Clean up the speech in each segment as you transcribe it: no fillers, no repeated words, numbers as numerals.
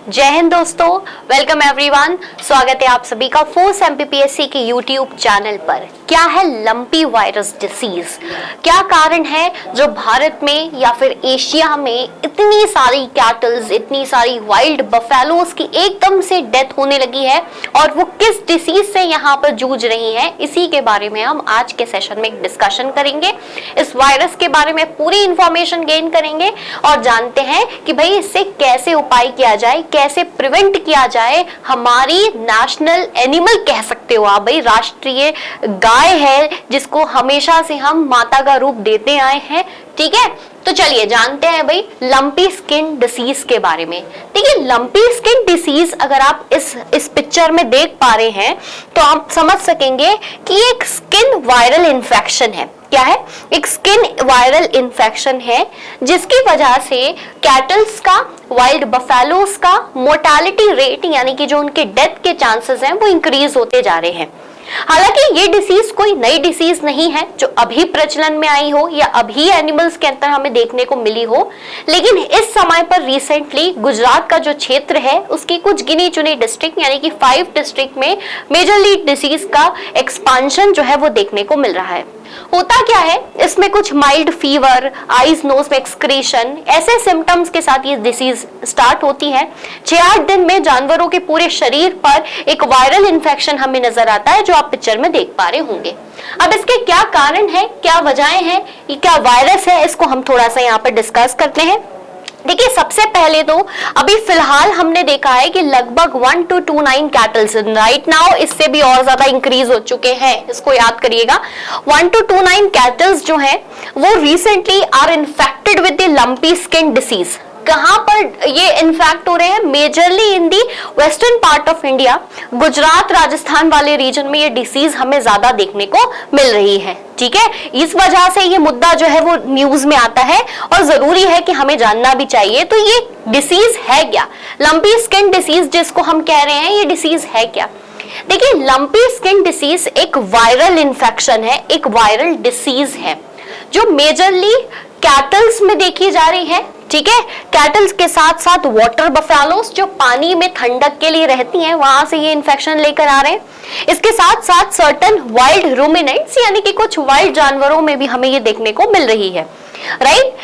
जय हिंद दोस्तों, welcome everyone. स्वागत है आप सभी का फोर्स एमपीपीएससी के यूट्यूब चैनल पर। क्या है लंपी वायरस डिसीज? क्या कारण है जो भारत में या फिर एशिया में इतनी सारी कैटल्स, इतनी सारी वाइल्ड बफेलोज की एकदम से डेथ होने लगी है और वो किस डिसीज से यहाँ पर जूझ रही हैं, इसी के बारे में हम आज के सेशन में डिस्कशन करेंगे। इस वायरस के बारे में पूरी इंफॉर्मेशन गेन करेंगे और जानते हैं कि भाई इससे कैसे उपाय किया जाए, कैसे प्रिवेंट किया जाए। हमारी नेशनल एनिमल कह सकते हो आप, भाई राष्ट्रीय गाय है जिसको हमेशा से हम माता का रूप देते आए हैं। ठीक है, तो चलिए जानते हैं भाई लंपी स्किन डिसीज के बारे में। देखिए, लंपी स्किन डिसीज अगर आप इस पिक्चर में देख पा रहे हैं तो आप समझ सकेंगे कि एक स्किन वायरल इन्फेक्शन है। क्या है? एक स्किन वायरल इन्फेक्शन है जिसकी वजह से कैटल्स का, वाइल्ड बफेलोज का मोर्टालिटी रेट यानी कि जो उनके डेथ के चांसेस हैं वो इंक्रीज होते जा रहे हैं। हालांकि ये डिसीज कोई नई डिसीज नहीं है जो अभी प्रचलन में आई हो या अभी एनिमल्स के अंदर हमें देखने को मिली हो, लेकिन इस समय पर रिसेंटली गुजरात का जो क्षेत्र है उसकी कुछ गिनी चुनी डिस्ट्रिक्ट यानी कि 5 डिस्ट्रिक्ट में मेजरली डिसीज का एक्सपांशन जो है वो देखने को मिल रहा है। होता क्या है, इसमें कुछ माइल्ड फीवर, आईज नोज में एक्सक्रीशन, ऐसे सिम्टम्स के साथ ये डिसीज स्टार्ट होती है। 6-8 दिन में जानवरों के पूरे शरीर पर एक वायरल इन्फेक्शन हमें नजर आता है जो आप पिक्चर में देख पा रहे होंगे। अब इसके क्या कारण है, क्या वजहें हैं, ये क्या वायरस है, इसको हम थोड़ा सा यहाँ पर डिस्कस करते हैं। देखिए, सबसे पहले तो अभी फिलहाल हमने देखा है कि लगभग 1 to 29 कैटल्स राइट नाउ, इससे भी और ज्यादा इंक्रीज हो चुके हैं, इसको याद करिएगा। 1 to 29 कैटल्स जो हैं वो recently are infected with the lumpy skin disease. कहां पर ये इन्फेक्ट हो रहे हैं? Majorly in the western part of India, Gujarat Rajasthan वाले रीजन में ये डिसीज हमें ज्यादा देखने को मिल रही है। ठीक है, इस वजह से ये मुद्दा जो है वो न्यूज में आता है और जरूरी है कि हमें जानना भी चाहिए। तो ये डिसीज है क्या? लंपी स्किन डिसीज जिसको हम कह रहे हैं, ये डिसीज है क्या? देखिए, लंपी स्किन डिसीज एक वायरल इन्फेक्शन है, एक वायरल डिसीज है जो मेजरली कैटल्स में देखी जा रही है। ठीक है, कैटल्स के साथ साथ वाटर बफेलोज जो पानी में ठंडक के लिए रहती हैं, वहां से ये इन्फेक्शन लेकर आ रहे हैं। इसके साथ साथ सर्टेन वाइल्ड रूमिनेंट्स यानी कि कुछ वाइल्ड जानवरों में भी हमें ये देखने को मिल रही है। राइट,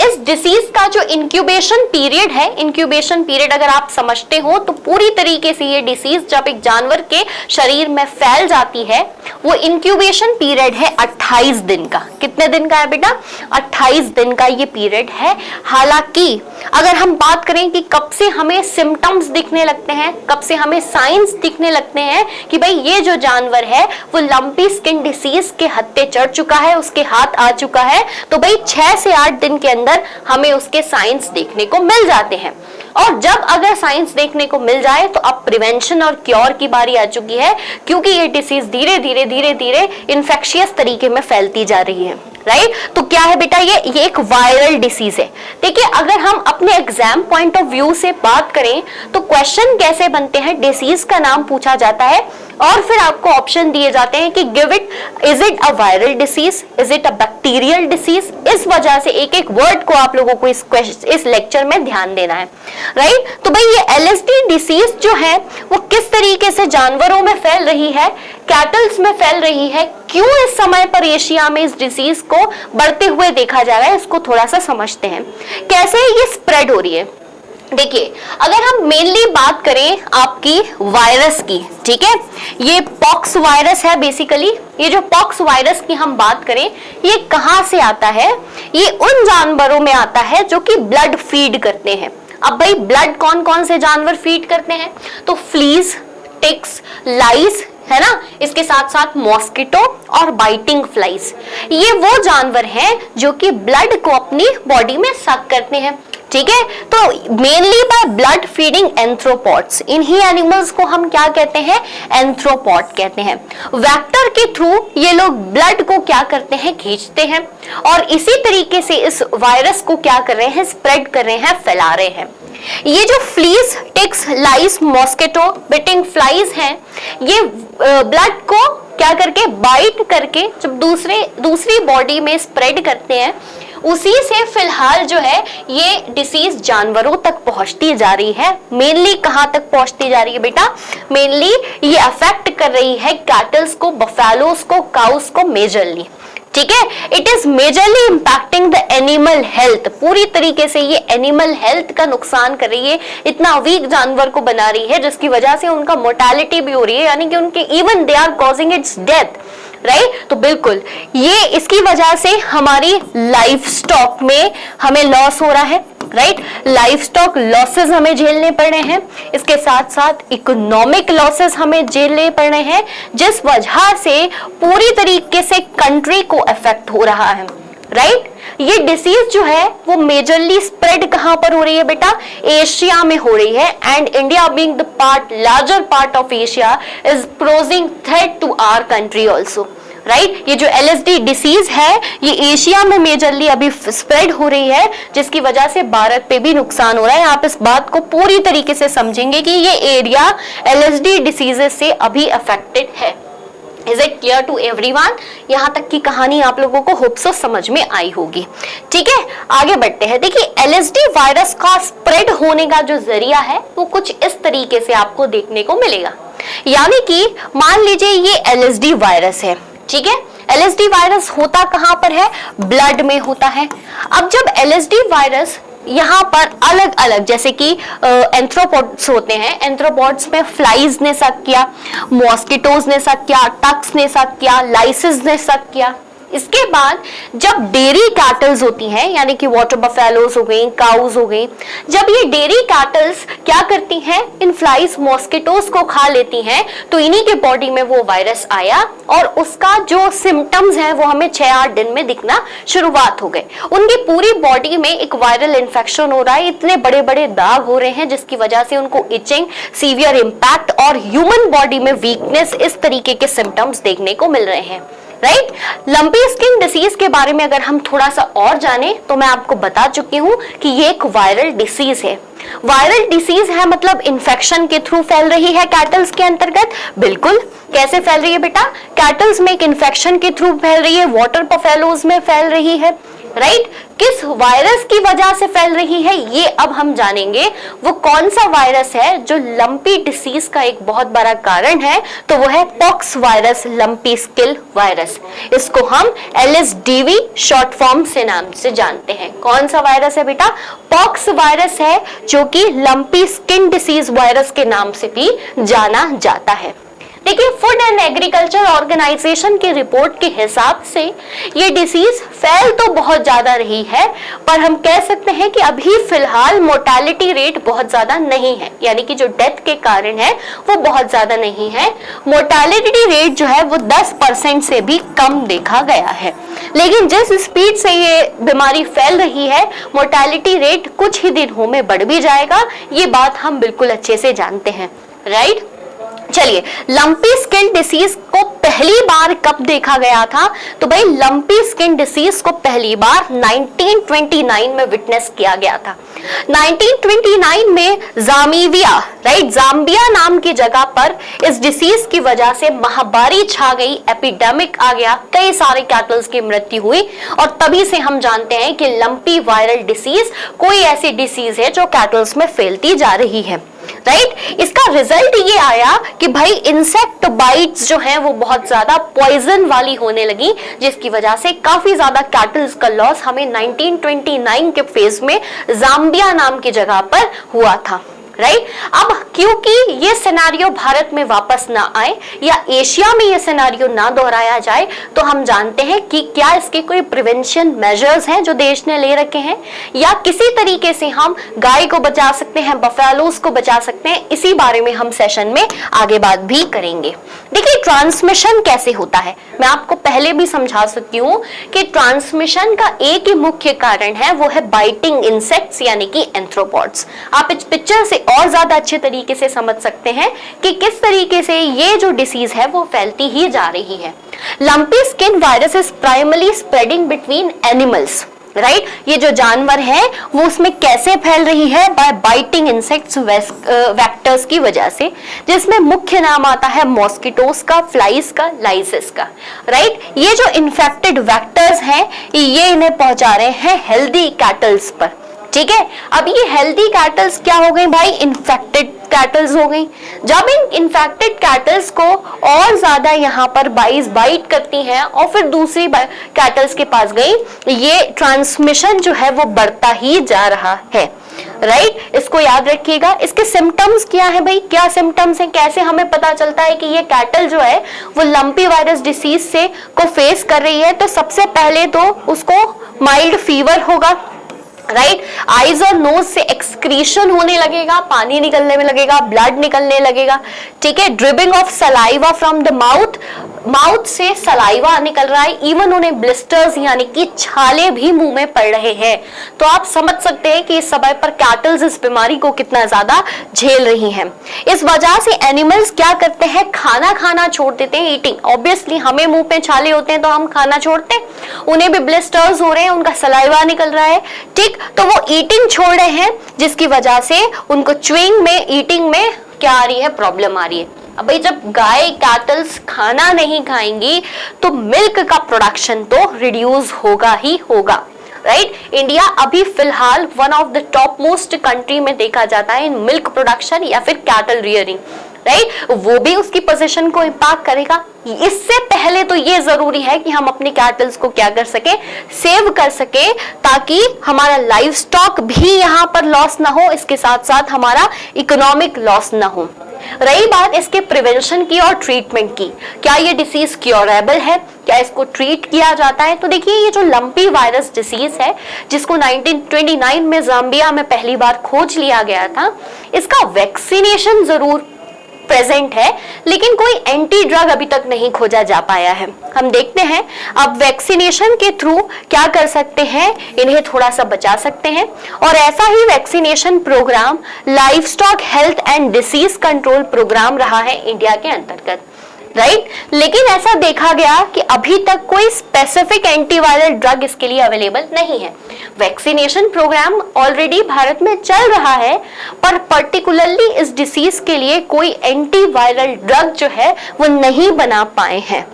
इस डिसीज का जो इंक्यूबेशन पीरियड है, इंक्यूबेशन पीरियड अगर आप समझते हो तो पूरी तरीके से ये डिसीज जब एक जानवर के शरीर में फैल जाती है, वो इंक्यूबेशन पीरियड है 28 दिन का। कितने दिन का है बेटा? 28 दिन का ये पीरियड है। हालांकि अगर हम बात करें कि कब से हमें सिम्टम्स दिखने लगते हैं, कब से हमें साइंस दिखने लगते हैं कि भाई ये जो जानवर है वो लंपी स्किन डिसीज के हत्थे चढ़ चुका है, उसके हाथ आ चुका है, तो भाई 6 से 8 दिन के अंदर हमें उसके साइंस देखने को मिल जाते हैं। और जब अगर साइंस देखने को मिल जाए तो अब प्रिवेंशन और क्योर की बारी आ चुकी है, क्योंकि ये डिसीज धीरे धीरे इन्फेक्शियस तरीके में फैलती जा रही है। राइट, तो क्या है बेटा? ये एक वायरल डिसीज है। देखिए, अगर हम अपने एग्जाम पॉइंट ऑफ व्यू से बात करें तो क्वेश्चन कैसे बनते हैं, डिसीज का नाम पूछा जाता है और फिर आपको ऑप्शन दिए जाते हैं कि give it, is it a viral disease, is it a bacterial disease. इस वजह से एक एक वर्ड को आप लोगों को इस लेक्चर में ध्यान देना है। राइट, तो भाई ये एलएसडी डिसीज जो है वो किस तरीके से जानवरों में फैल रही है, कैटल्स में फैल रही है, क्यों इस समय पर एशिया में इस डिसीज को बढ़ते हुए देखा जा रहा है, इसको थोड़ा सा समझते हैं। कैसे ये स्प्रेड हो रही है? देखिए, अगर हम मेनली बात करें आपकी वायरस की, ठीक है, ये पॉक्स वायरस है बेसिकली। ये जो पॉक्स वायरस की हम बात करें, ये कहां से आता है? ये उन जानवरों में आता है जो कि ब्लड फीड करते हैं। अब भाई ब्लड कौन कौन से जानवर फीड करते हैं? तो फ्लीज, टिक्स, लाइस, है ना, इसके साथ साथ मॉस्किटो और बाइटिंग फ्लाइज, ये वो जानवर हैं जो कि ब्लड को अपनी बॉडी में सक करते हैं। ठीक है, तो मेनली बाय ब्लड फीडिंग एंथ्रोपॉड्स, इन्हीं एनिमल्स को हम क्या कहते हैं? एंथ्रोपॉड कहते हैं। वेक्टर के थ्रू ये लोग ब्लड को क्या करते हैं? खींचते हैं और इसी तरीके से इस वायरस को क्या कर रहे हैं? स्प्रेड कर रहे हैं, फैला रहे हैं। ये जो फ्लीज, टिक्स, लाइस, मॉस्किटो, बिटिंग फ्लाइज हैं, ये ब्लड को क्या करके, बाइट करके जब दूसरी बॉडी में स्प्रेड करते हैं, उसी से फिलहाल जो है ये डिसीज जानवरों तक पहुंचती जा रही है। मेनली कहां तक पहुंचती जा रही है बेटा? मेनली ये अफेक्ट कर रही है कैटल्स को, बफेलोस को, काउस को मेजरली। ठीक है, it is majorly impacting the animal health. पूरी तरीके से ये एनिमल हेल्थ का नुकसान कर रही है, इतना वीक जानवर को बना रही है जिसकी वजह से उनका मोर्टेलिटी भी हो रही है, यानी कि उनके even they are causing its death, right. तो बिल्कुल ये इसकी वजह से हमारी लाइफ स्टॉक में हमें लॉस हो रहा है, राइट। लाइफ स्टॉक लॉसेस हमें झेलने पड़ रहे हैं, इसके साथ साथ इकोनॉमिक लॉसेस हमें झेलने पड़ रहे हैं, जिस वजह से पूरी तरीके से कंट्री को अफेक्ट हो रहा है, राइट। ये डिसीज जो है वो मेजरली स्प्रेड कहां पर हो रही है बेटा? एशिया में हो रही है, and India being the larger part of Asia is posing threat to our country also, right. ये जो LSD डिसीज है ये एशिया में मेजरली अभी स्प्रेड हो रही है, जिसकी वजह से भारत पे भी नुकसान हो रहा है। आप इस बात को पूरी तरीके से समझेंगे कि ये एरिया LSD डिसीजेस से अभी अफेक्टेड है। Is it clear to everyone? यहां तक की कहानी आप लोगों को होप सो समझ में आई होगी। ठीक है, आगे बढ़ते हैं। देखिए LSD वायरस का स्प्रेड होने का जो जरिया है वो कुछ इस तरीके से आपको देखने को मिलेगा, यानी कि मान लीजिए ये LSD वायरस है, ठीक है। LSD वायरस होता कहां पर है? ब्लड में होता है। अब जब LSD वायरस यहाँ पर अलग अलग, जैसे कि एंथ्रोपोड्स होते हैं, एंथ्रोपोड्स में फ्लाइज ने सक किया, मॉस्किटोज ने सक किया, टक्स ने सक किया, लाइसिस ने सक किया। इसके बाद जब डेयरी कैटल्स होती हैं, यानी कि वाटर बफेलोस हो गई, काउज हो गई, जब ये डेयरी कैटल्स क्या करती हैं, इन फ्लाइज मॉस्किटोज को खा लेती हैं, तो इन्हीं के बॉडी में वो वायरस आया और उसका जो सिम्टम्स हैं वो हमें 6-8 दिन में दिखना शुरुआत हो गए। उनकी पूरी बॉडी में एक वायरल इन्फेक्शन हो रहा है, इतने बड़े बड़े दाग हो रहे हैं जिसकी वजह से उनको इचिंग, सीवियर इंपैक्ट और ह्यूमन बॉडी में वीकनेस, इस तरीके के सिम्टम्स देखने को मिल रहे हैं, राइट। लंपी स्किन डिसीज के बारे में अगर हम थोड़ा सा और जाने तो मैं आपको बता चुकी हूं कि ये एक वायरल डिसीज है। वायरल डिसीज है मतलब इन्फेक्शन के थ्रू फैल रही है कैटल्स के अंतर्गत। बिल्कुल, कैसे फैल रही है बेटा? कैटल्स में एक इन्फेक्शन के थ्रू फैल रही है, वाटर बफेलोज में फैल रही है, राइट। किस वायरस की वजह से फैल रही है ये अब हम जानेंगे। वो कौन सा वायरस है जो लंपी डिसीज का एक बहुत बड़ा कारण है, तो वो है pox virus, lumpy skin virus. इसको हम LSDV शॉर्ट फॉर्म से नाम से जानते हैं। कौन सा वायरस है बेटा? पॉक्स वायरस है, जो कि लंपी स्किन डिसीज वायरस के नाम से भी जाना जाता है। देखिए, फूड एंड एग्रीकल्चर ऑर्गेनाइजेशन की रिपोर्ट के हिसाब से ये डिसीज फैल तो बहुत ज्यादा रही है, पर हम कह सकते हैं कि अभी फिलहाल मोर्टेलिटी रेट बहुत ज्यादा नहीं है, यानी कि जो डेथ के कारण है वो बहुत ज्यादा नहीं है। मोर्टेलिटी रेट जो है वो 10% से भी कम देखा गया है। लेकिन जिस स्पीड से ये बीमारी फैल रही है, मोर्टेलिटी रेट कुछ ही दिनों में बढ़ भी जाएगा, ये बात हम बिल्कुल अच्छे से जानते हैं, राइट। चलिए, लंपी स्किन डिसीज को पहली बार कब देखा गया था? तो भाई लंपी स्किन डिसीज को पहली बार 1929 में विटनेस किया गया था। 1929 में जामीबिया, राइट, जाम्बिया नाम की जगह पर इस डिसीज की वजह से महामारी छा गई, एपिडेमिक आ गया, कई सारे कैटल्स की मृत्यु हुई, और तभी से हम जानते हैं कि लंपी वायरल डिसीज कोई ऐसी डिसीज है जो कैटल्स में फैलती जा रही है, राइट। इसका रिजल्ट ये आया कि भाई इंसेक्ट बाइट्स जो हैं वो बहुत ज्यादा पॉइजन वाली होने लगी, जिसकी वजह से काफी ज्यादा कैटल्स का लॉस हमें 1929 के फेज में जाम्बिया नाम की जगह पर हुआ था, राइट। अब क्योंकि ये सिनेरियो भारत में वापस ना आए या एशिया में ये सिनेरियो ना दोहराया जाए, तो हम जानते हैं कि क्या इसके कोई प्रिवेंशन मेजर्स हैं जो देश ने ले रखे हैं, या किसी तरीके से हम गाय को बचा सकते हैं, बफेलोस को बचा सकते हैं। इसी बारे में हम सेशन में आगे बात भी करेंगे। देखिए, ट्रांसमिशन कैसे होता है, मैं आपको पहले भी समझा सकती हूँ कि ट्रांसमिशन का एक ही मुख्य कारण है, वो है बाइटिंग इंसेक्ट्स यानी कि एंथ्रोपॉड्स। आप इस पिक्चर से और ज्यादा अच्छे तरीके से समझ सकते हैं कि किस तरीके से ये जो डिसीज है वो फैलती ही जा रही है। Lumpy skin virus is primarily spreading between animals, right ये जो जानवर है वो उसमें कैसे फैल रही है? बाय बाइटिंग इंसेक्ट्स वेक्टर्स की वजह से, जिसमें मुख्य नाम आता है मॉस्किटोस का, फ्लाइज का, लाइसेस का। राइट ये जो इन्फेक्टेड वेक्टर्स हैं ये इन्हें पहुंचा रहे हैं हेल्दी कैटल्स पर। ठीक है, अब ये हेल्दी कैटल्स क्या हो गई भाई? इन्फेक्टेड कैटल्स हो गई। जब इन इन्फेक्टेड कैटल्स को और ज्यादा यहाँ पर बाइज बाइट करती हैं और फिर दूसरी कैटल्स के पास गई, ये ट्रांसमिशन जो है वो बढ़ता ही जा रहा है। राइट इसको याद रखिएगा। इसके सिम्टम्स क्या है भाई? क्या सिम्टम्स हैं? कैसे हमें पता चलता है कि ये कैटल जो है वो लंपी वायरस डिसीज से को फेस कर रही है? तो सबसे पहले तो उसको माइल्ड फीवर होगा। राइट आईज और नोज से एक्सक्रीशन होने लगेगा, पानी निकलने में लगेगा, ब्लड निकलने लगेगा। ठीक है, dribbling of saliva from the mouth, mouth से सलाइवा निकल रहा है। इवन उन्हें ब्लिस्टर्स यानी कि छाले भी मुंह में पड़ रहे हैं। तो आप समझ सकते हैं कि इस समय पर कैटल्स इस बीमारी को कितना ज्यादा झेल रही हैं। इस वजह से एनिमल्स क्या करते हैं? खाना छोड़ देते हैं, ईटिंग। ऑब्वियसली हमें मुंह पे छाले होते हैं तो हम खाना छोड़ते हैं, उन्हें भी ब्लिस्टर्स हो रहे हैं, उनका सलाइवा निकल रहा है। ठीक, तो वो ईटिंग छोड़ रहे हैं, जिसकी वजह से उनको च्यूइंग में, ईटिंग में क्या आ रही है? प्रॉब्लम आ रही है। अब भाई जब गाय कैटल्स खाना नहीं खाएंगी तो मिल्क का प्रोडक्शन तो रिड्यूस होगा ही होगा। राइट इंडिया अभी फिलहाल one of the top most country में देखा जाता है इन मिल्क प्रोडक्शन या फिर कैटल रियरिंग। राइट वो भी उसकी पोजीशन को इम्पैक्ट करेगा। इससे पहले तो ये जरूरी है कि हम अपने कैटल्स को क्या कर सके? सेव कर सके, ताकि हमारा लाइफ स्टॉक भी यहाँ पर लॉस ना हो, इसके साथ साथ हमारा इकोनॉमिक लॉस ना हो। रही बात इसके प्रिवेंशन की और ट्रीटमेंट की, क्या ये डिसीज क्योरेबल है? क्या इसको ट्रीट किया जाता है? तो देखिए ये जो लंपी वायरस डिसीज है, जिसको 1929 में जाम्बिया में पहली बार खोज लिया गया था, इसका वैक्सीनेशन जरूर प्रेजेंट है, लेकिन कोई एंटी ड्रग अभी तक नहीं खोजा जा पाया है। हम देखते हैं अब वैक्सीनेशन के थ्रू क्या कर सकते हैं, इन्हें थोड़ा सा बचा सकते हैं। और ऐसा ही vaccination programme livestock health and disease control programme रहा है इंडिया के अंतर्गत। राइट लेकिन ऐसा देखा गया कि अभी तक कोई स्पेसिफिक एंटीवायरल ड्रग इसके लिए अवेलेबल नहीं है। वैक्सीनेशन प्रोग्राम ऑलरेडी भारत में चल रहा है, पर पर्टिकुलरली इस डिसीज के लिए कोई एंटीवायरल ड्रग जो है वो नहीं बना पाए हैं।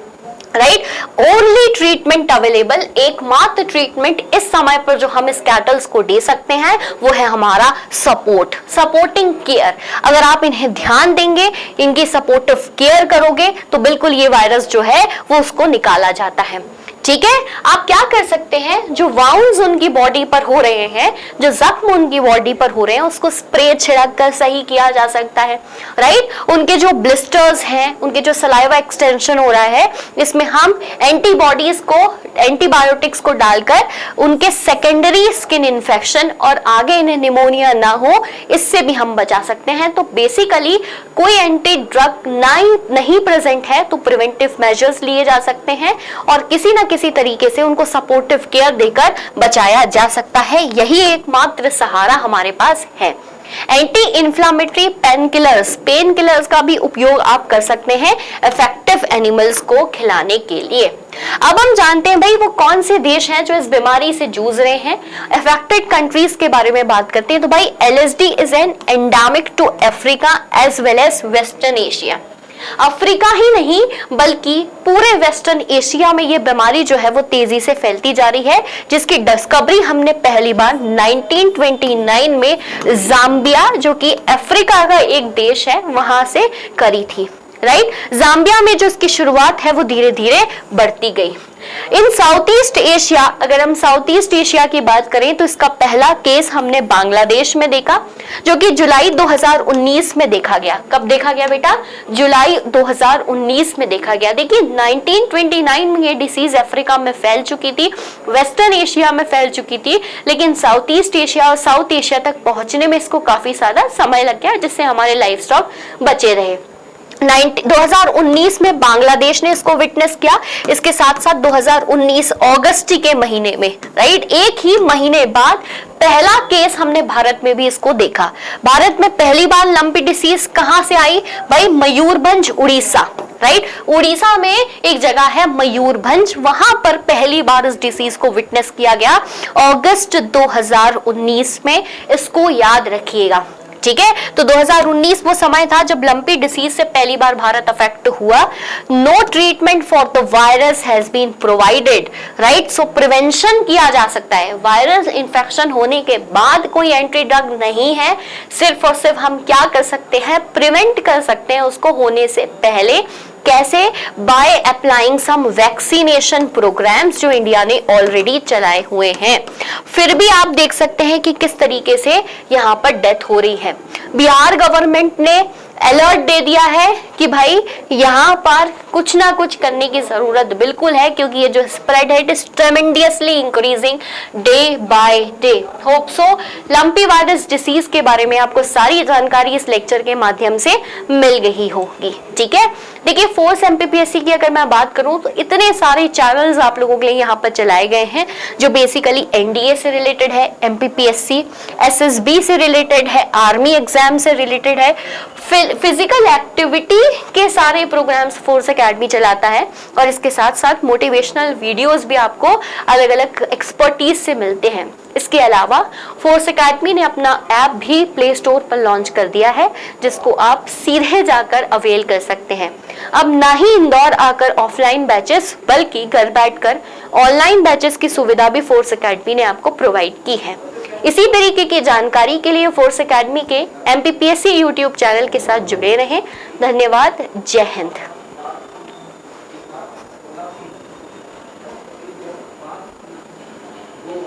राइट ओनली ट्रीटमेंट अवेलेबल, एकमात्र ट्रीटमेंट इस समय पर जो हम इस कैटल्स को दे सकते हैं वो है हमारा सपोर्टिंग केयर। अगर आप इन्हें ध्यान देंगे, इनकी सपोर्टिव केयर करोगे, तो बिल्कुल ये वायरस जो है वो उसको निकाला जाता है। ठीक है, आप क्या कर सकते हैं? जो वाउंड्स उनकी बॉडी पर हो रहे हैं, जो जख्म उनकी बॉडी पर हो रहे हैं, उसको स्प्रे छिड़क कर सही किया जा सकता है। राइट उनके जो ब्लिस्टर्स हैं, उनके जो सलाइवा एक्सटेंशन हो रहा है, इसमें हम एंटीबॉडीज को, एंटीबायोटिक्स को डालकर उनके सेकेंडरी स्किन इन्फेक्शन और आगे इन्हें निमोनिया ना हो, इससे भी हम बचा सकते हैं। तो बेसिकली कोई एंटी ड्रग नहीं प्रेजेंट है तो प्रिवेंटिव मेजर्स लिए जा सकते हैं और किसी ना किसी तरीके से उनको सपोर्टिव केयर देकर बचाया जा सकता है। यही एकमात्र सहारा हमारे पास है। एंटी इंफ्लेमेटरी पेन किलर्स का भी उपयोग आप कर सकते हैं इफेक्टिव एनिमल्स को खिलाने के लिए। अब हम जानते हैं भाई वो कौन से देश हैं जो इस बीमारी से जूझ रहे हैं। अफेक्टेड कंट्रीज के बारे में बात करते हैं तो भाई LSD is an endemic to Africa as well as western Asia. Africa ही नहीं बल्कि पूरे वेस्टर्न एशिया में ये बीमारी जो है वो तेजी से फैलती जा रही है, जिसकी डिस्कवरी हमने पहली बार 1929 में जाम्बिया, जो कि अफ्रीका का एक देश है, वहां से करी थी। राइट जाम्बिया में जो इसकी शुरुआत है वो धीरे धीरे बढ़ती गई। इन साउथ ईस्ट एशिया, अगर हम साउथ ईस्ट एशिया की बात करें तो इसका पहला केस हमने बांग्लादेश में देखा, जो कि जुलाई 2019 में देखा गया। कब देखा गया बेटा? जुलाई 2019 में देखा गया। देखिए 1929 में ये डिसीज अफ्रीका में फैल चुकी थी, वेस्टर्न एशिया में फैल चुकी थी, लेकिन साउथ ईस्ट एशिया और साउथ एशिया तक पहुंचने में इसको काफी ज्यादा समय लग गया, जिससे हमारे लाइफ स्टॉक बचे रहे। 2019 में बांग्लादेश ने इसको विटनेस किया। इसके साथ साथ 2019 अगस्त के महीने में, राइट, एक ही महीने बाद पहला केस हमने भारत में भी इसको देखा। भारत में पहली बार लंपी डिसीज कहां से आई भाई? मयूरभंज, उड़ीसा। राइट। उड़ीसा में एक जगह है मयूरभंज, वहां पर पहली बार इस डिसीज को विटनेस किया गया अगस्त 2019 में। इसको याद रखिएगा, ठीक है। तो 2019 वो समय था जब लंपी डिसीज से पहली बार भारत अफेक्ट हुआ। No treatment for the virus has been provided, right. So prevention किया जा सकता है, वायरस इंफेक्शन होने के बाद कोई एंटी ड्रग नहीं है, सिर्फ और सिर्फ हम क्या कर सकते हैं, प्रिवेंट कर सकते हैं उसको होने से पहले। कैसे? By applying some vaccination programs जो इंडिया ने ऑलरेडी चलाए हुए हैं। फिर भी आप देख सकते हैं कि किस तरीके से यहाँ पर डेथ हो रही है। बिहार गवर्नमेंट ने अलर्ट दे दिया है कि भाई यहाँ पर कुछ ना कुछ करने की जरूरत बिल्कुल है, क्योंकि ये जो स्प्रेड है it is tremendously increasing day by day. Hope so lumpy virus disease के बारे में आपको सारी जानकारी इस लेक्चर के माध्यम से मिल गई होगी, ठीक है। देखिए फोर्स एमपीपीएससी की अगर मैं बात करूं तो इतने सारे चैनल्स आप लोगों के लिए यहाँ पर चलाए गए हैं जो बेसिकली एनडीए से रिलेटेड है, एमपीपीएससी, एसएसबी से रिलेटेड है, आर्मी एग्जाम से रिलेटेड है, फिजिकल एक्टिविटी के सारे प्रोग्राम्स फोर्स एकेडमी चलाता है, और इसके साथ साथ मोटिवेशनल वीडियोस भी आपको अलग अलग एक्सपर्टीज से मिलते हैं। इसके अलावा फोर्स एकेडमी ने अपना ऐप भी प्ले स्टोर पर लॉन्च कर दिया है, जिसको आप सीधे जाकर अवेल कर सकते हैं। अब ना ही इंदौर आकर ऑफलाइन बैचेस, बल्कि घर बैठकर ऑनलाइन बैचेस की सुविधा भी फोर्स एकेडमी ने आपको प्रोवाइड की है। इसी तरीके की जानकारी के लिए फोर्स एकेडमी के एमपीपीएससी यूट्यूब चैनल के साथ जुड़े रहें। धन्यवाद। जय हिंद।